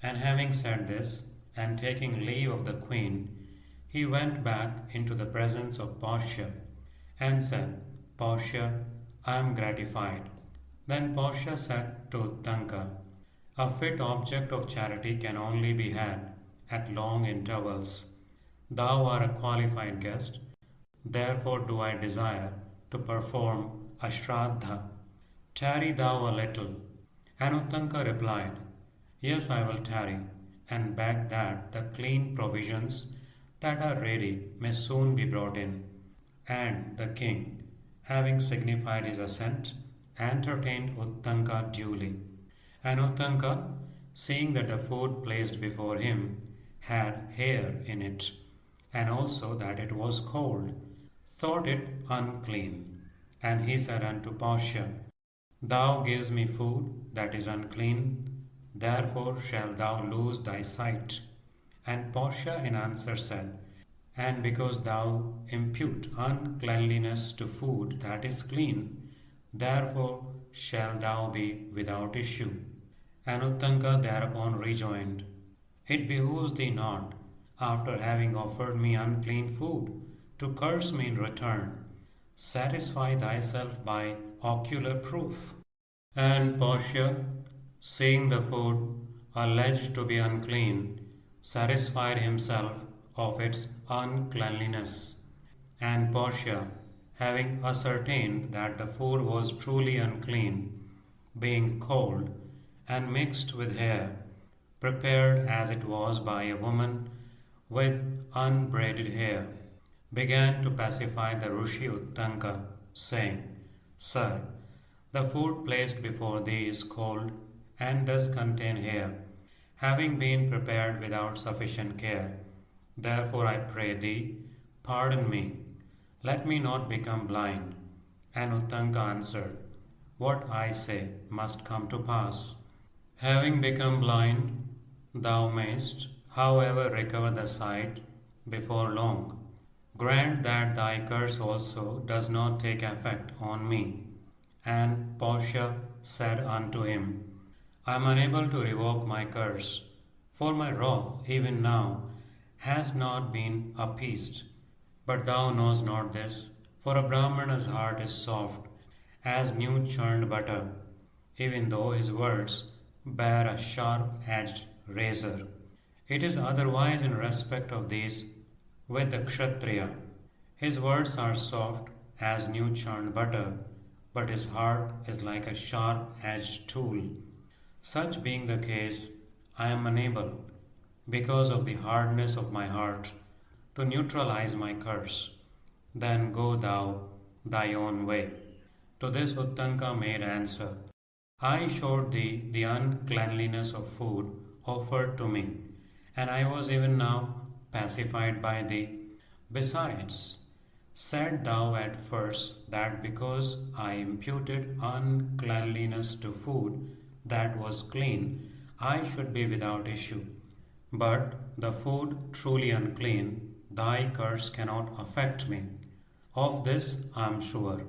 And having said this, and taking leave of the queen, he went back into the presence of Paushya, and said, Paushya, I am gratified. Then Paushya said to Uttaŋka, a fit object of charity can only be had at long intervals. Thou art a qualified guest, therefore do I desire to perform a shraddha. Tarry thou a little. And Uttaŋka replied, Yes, I will tarry, and beg that the clean provisions that are ready may soon be brought in. And the king, having signified his assent, entertained Uttaŋka duly. And Uttaŋka, seeing that the food placed before him had hair in it, and also that it was cold, thought it unclean. And he said unto Paushya, Thou givest me food that is unclean, therefore shalt thou lose thy sight. And Paushya in answer said, And because thou impute uncleanliness to food that is clean, therefore shalt thou be without issue. And Uttaŋka thereupon rejoined, It behoves thee not, after having offered me unclean food, to curse me in return. Satisfy thyself by ocular proof. And Paushya, seeing the food alleged to be unclean, satisfied himself of its uncleanliness. And Paushya, having ascertained that the food was truly unclean, being cold and mixed with hair, prepared as it was by a woman with unbraided hair, began to pacify the Rishi Uttaŋka, saying, Sir, the food placed before thee is cold and does contain hair, having been prepared without sufficient care. Therefore I pray thee, pardon me, let me not become blind. And Uttaŋka answered, What I say must come to pass. Having become blind, thou mayst, however, recover the sight before long. Grant that thy curse also does not take effect on me. And Paushya said unto him, I am unable to revoke my curse, for my wrath even now has not been appeased. But thou knowest not this, for a Brahmana's heart is soft as new churned butter, even though his words bear a sharp-edged razor. It is otherwise in respect of these with the Kshatriya. His words are soft as new churned butter, but his heart is like a sharp-edged tool. Such being the case, I am unable, because of the hardness of my heart, to neutralize my curse. Then go thou thy own way. To this Uttaŋka made answer, I showed thee the uncleanliness of food offered to me, and I was even now pacified by thee. Besides, said thou at first that because I imputed uncleanliness to food that was clean, I should be without issue. But the food truly unclean, thy curse cannot affect me. Of this I am sure.